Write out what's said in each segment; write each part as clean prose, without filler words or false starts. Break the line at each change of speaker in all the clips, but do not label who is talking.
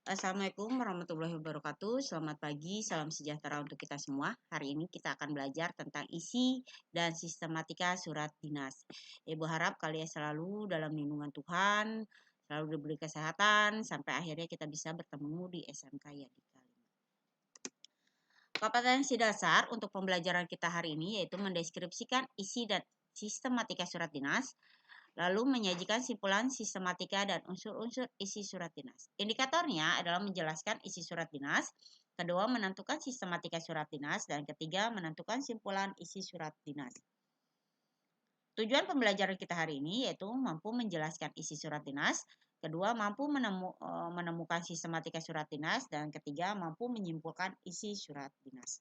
Assalamualaikum warahmatullahi wabarakatuh. Selamat pagi, salam sejahtera untuk kita semua. Hari ini kita akan belajar tentang isi dan sistematika surat dinas. Ibu harap kalian selalu dalam lindungan Tuhan, selalu diberi kesehatan, sampai akhirnya kita bisa bertemu di SMK Yadika. Kompetensi dasar untuk pembelajaran kita hari ini yaitu mendeskripsikan isi dan sistematika surat dinas, lalu menyajikan simpulan sistematika dan unsur-unsur isi surat dinas. Indikatornya adalah menjelaskan isi surat dinas, kedua menentukan sistematika surat dinas, dan ketiga menentukan simpulan isi surat dinas. Tujuan pembelajaran kita hari ini yaitu mampu menjelaskan isi surat dinas, kedua mampu menemukan sistematika surat dinas, dan ketiga mampu menyimpulkan isi surat dinas.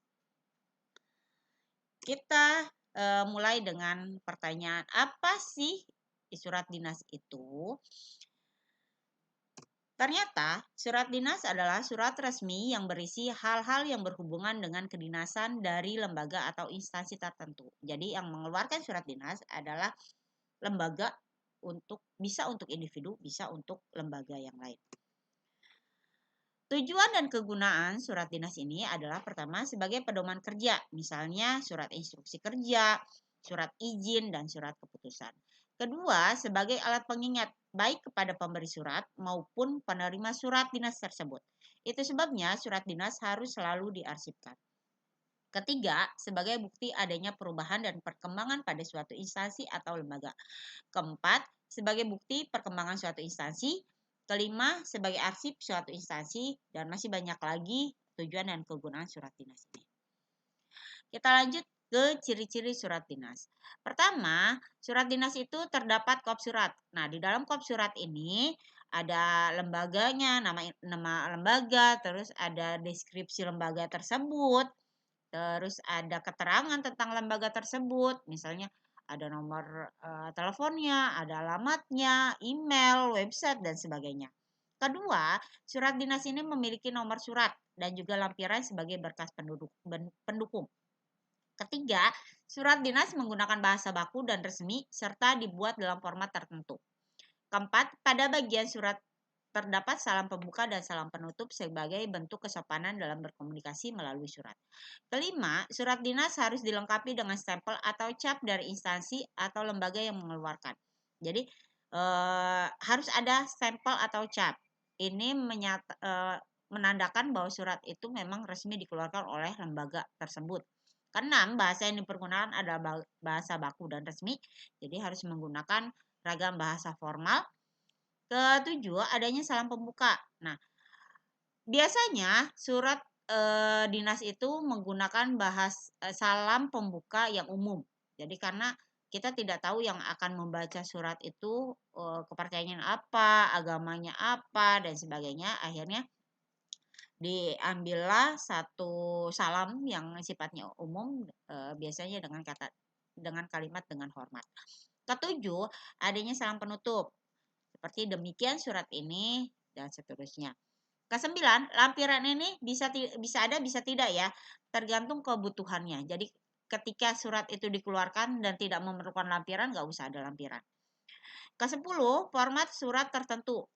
Kita mulai dengan pertanyaan, apa sih surat dinas itu? Ternyata, surat dinas adalah surat resmi yang berisi hal-hal yang berhubungan dengan kedinasan dari lembaga atau instansi tertentu. Jadi, yang mengeluarkan surat dinas adalah lembaga bisa untuk individu, bisa untuk lembaga yang lain. Tujuan dan kegunaan surat dinas ini adalah pertama sebagai pedoman kerja, misalnya surat instruksi kerja, surat izin, dan surat keputusan. Kedua, sebagai alat pengingat baik kepada pemberi surat maupun penerima surat dinas tersebut. Itu sebabnya surat dinas harus selalu diarsipkan. Ketiga, sebagai bukti adanya perubahan dan perkembangan pada suatu instansi atau lembaga. Keempat, sebagai bukti perkembangan suatu instansi. Kelima, sebagai arsip suatu instansi. Dan masih banyak lagi tujuan dan kegunaan surat dinas ini. Kita lanjut ke ciri-ciri surat dinas. Pertama, surat dinas itu terdapat kop surat. Nah, di dalam kop surat ini ada lembaganya, nama lembaga, terus ada deskripsi lembaga tersebut, terus ada keterangan tentang lembaga tersebut, misalnya ada nomor teleponnya, ada alamatnya, email, website, dan sebagainya. Kedua, surat dinas ini memiliki nomor surat dan juga lampiran sebagai berkas pendukung. Ketiga, surat dinas menggunakan bahasa baku dan resmi serta dibuat dalam format tertentu. Keempat, pada bagian surat terdapat salam pembuka dan salam penutup sebagai bentuk kesopanan dalam berkomunikasi melalui surat. Kelima, surat dinas harus dilengkapi dengan stempel atau cap dari instansi atau lembaga yang mengeluarkan. Jadi harus ada stempel atau cap. Ini menandakan bahwa surat itu memang resmi dikeluarkan oleh lembaga tersebut. Keenam, bahasa yang dipergunakan adalah bahasa baku dan resmi, jadi harus menggunakan ragam bahasa formal. Ketujuh, adanya salam pembuka. Nah, biasanya surat dinas itu menggunakan salam pembuka yang umum. Jadi karena kita tidak tahu yang akan membaca surat itu kepercayaan apa, agamanya apa, dan sebagainya. Akhirnya diambillah satu salam yang sifatnya umum, biasanya dengan kalimat dengan hormat. Ketujuh, adanya salam penutup. Seperti demikian surat ini dan seterusnya. Kesembilan, lampiran ini bisa ada bisa tidak ya, tergantung kebutuhannya. Jadi ketika surat itu dikeluarkan dan tidak memerlukan lampiran, nggak usah ada lampiran. Kesepuluh, format surat tertentu.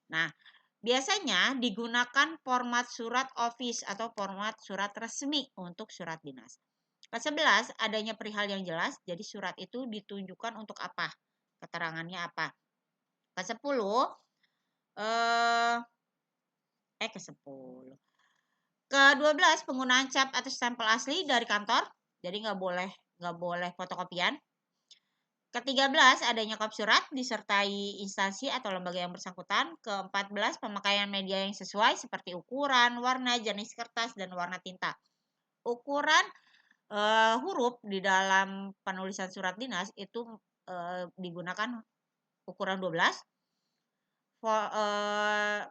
Nah, biasanya digunakan format surat office atau format surat resmi untuk surat dinas. Ke-11, adanya perihal yang jelas, jadi surat itu ditunjukkan untuk apa, keterangannya apa. Ke-10, ke-10. Ke-12, penggunaan cap atau stempel asli dari kantor, jadi nggak boleh fotokopian. Ke-13, adanya kop surat disertai instansi atau lembaga yang bersangkutan. Ke-14, pemakaian media yang sesuai seperti ukuran, warna, jenis kertas, dan warna tinta. Ukuran huruf di dalam penulisan surat dinas itu digunakan ukuran 12.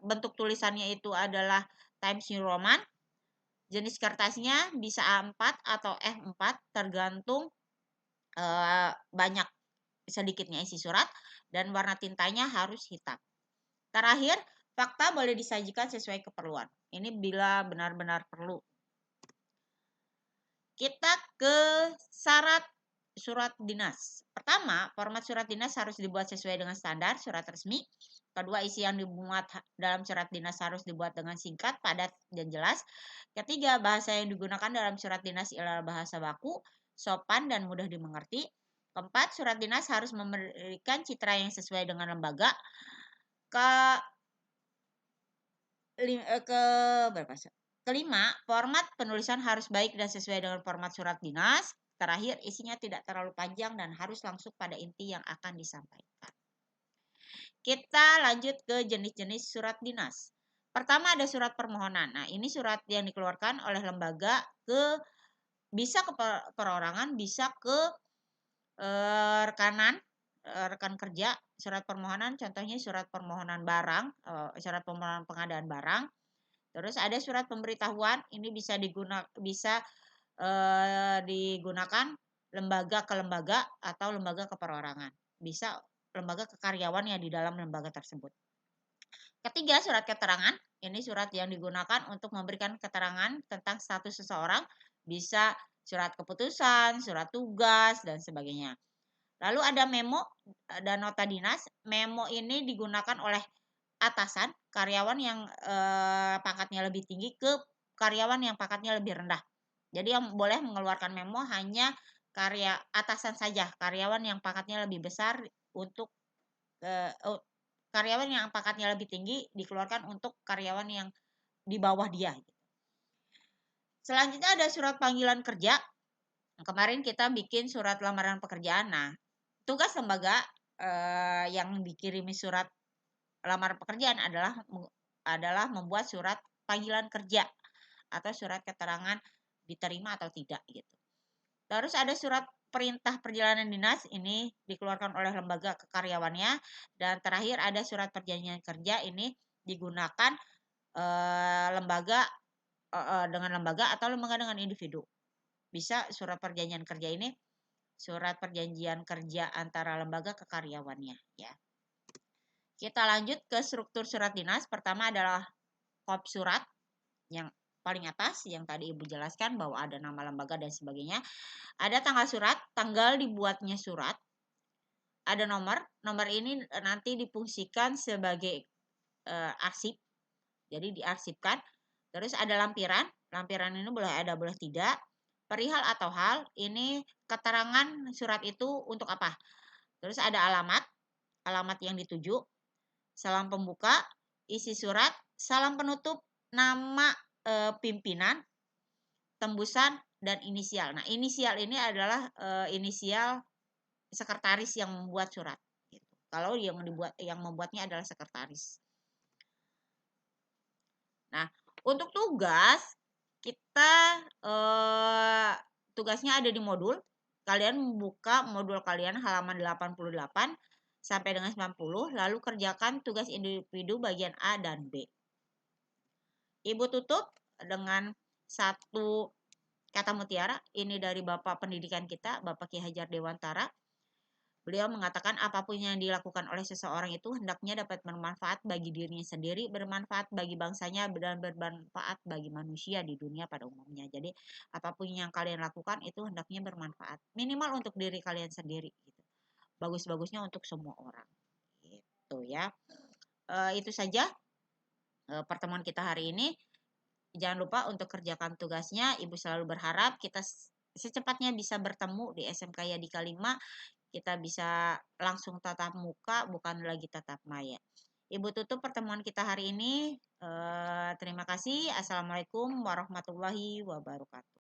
Bentuk tulisannya itu adalah Times New Roman. Jenis kertasnya bisa A4 atau F4 tergantung banyak sedikitnya isi surat, dan warna tintanya harus hitam. Terakhir, fakta boleh disajikan sesuai keperluan. Ini bila benar-benar perlu. Kita ke syarat surat dinas. Pertama, format surat dinas harus dibuat sesuai dengan standar surat resmi. Kedua, isi yang dimuat dalam surat dinas harus dibuat dengan singkat, padat, dan jelas. Ketiga, bahasa yang digunakan dalam surat dinas ialah bahasa baku, sopan, dan mudah dimengerti. Keempat, surat dinas harus memberikan citra yang sesuai dengan lembaga. Ke berapa? Kelima, format penulisan harus baik dan sesuai dengan format surat dinas. Terakhir, isinya tidak terlalu panjang dan harus langsung pada inti yang akan disampaikan. Kita lanjut ke jenis-jenis surat dinas. Pertama ada surat permohonan. Nah, ini surat yang dikeluarkan oleh lembaga bisa ke perorangan, bisa ke rekan kerja. Surat permohonan contohnya surat permohonan barang, surat permohonan pengadaan barang. Terus ada surat pemberitahuan, ini bisa digunakan lembaga ke lembaga atau lembaga ke perorangan. Bisa lembaga ke karyawan yang di dalam lembaga tersebut. Ketiga, surat keterangan. Ini surat yang digunakan untuk memberikan keterangan tentang status seseorang. Bisa surat keputusan, surat tugas, dan sebagainya. Lalu ada memo dan nota dinas. Memo ini digunakan oleh atasan, karyawan yang pangkatnya lebih tinggi ke karyawan yang pangkatnya lebih rendah. Jadi yang boleh mengeluarkan memo hanya atasan saja, karyawan yang pangkatnya lebih besar untuk karyawan yang pangkatnya lebih tinggi dikeluarkan untuk karyawan yang di bawah dia. Selanjutnya ada surat panggilan kerja. Kemarin kita bikin surat lamaran pekerjaan. Nah, tugas lembaga yang dikirimi surat lamaran pekerjaan adalah membuat surat panggilan kerja atau surat keterangan diterima atau tidak gitu. Terus ada surat perintah perjalanan dinas, ini dikeluarkan oleh lembaga ke karyawannya. Dan terakhir ada surat perjanjian kerja, ini digunakan lembaga dengan lembaga atau lembaga dengan individu. Bisa surat perjanjian kerja ini surat perjanjian kerja antara lembaga ke karyawannya ya. Kita lanjut ke struktur surat dinas. Pertama adalah kop surat yang paling atas yang tadi Ibu jelaskan bahwa ada nama lembaga dan sebagainya. Ada tanggal surat, tanggal dibuatnya surat. Ada nomor ini nanti difungsikan sebagai arsip. Jadi diarsipkan. Terus ada lampiran ini boleh ada boleh tidak. Perihal atau hal, ini keterangan surat itu untuk apa. Terus ada alamat yang dituju, salam pembuka, isi surat, salam penutup, nama pimpinan, tembusan, dan inisial. Nah, inisial ini adalah inisial sekretaris yang membuat surat. Gitu. Kalau yang membuatnya adalah sekretaris. Nah, untuk tugas kita tugasnya ada di modul. Kalian membuka modul kalian halaman 88 sampai dengan 90, lalu kerjakan tugas individu bagian A dan B. Ibu tutup dengan satu kata mutiara, ini dari Bapak Pendidikan kita, Bapak Ki Hajar Dewantara. Beliau mengatakan apapun yang dilakukan oleh seseorang itu hendaknya dapat bermanfaat bagi dirinya sendiri, bermanfaat bagi bangsanya, dan bermanfaat bagi manusia di dunia pada umumnya. Jadi apapun yang kalian lakukan itu hendaknya bermanfaat. Minimal untuk diri kalian sendiri. Gitu. Bagus-bagusnya untuk semua orang. Gitu ya. Itu saja pertemuan kita hari ini. Jangan lupa untuk kerjakan tugasnya. Ibu selalu berharap kita secepatnya bisa bertemu di SMK Yadika 5. Kita bisa langsung tatap muka, bukan lagi tatap maya. Ibu tutup pertemuan kita hari ini. Terima kasih. Assalamualaikum warahmatullahi wabarakatuh.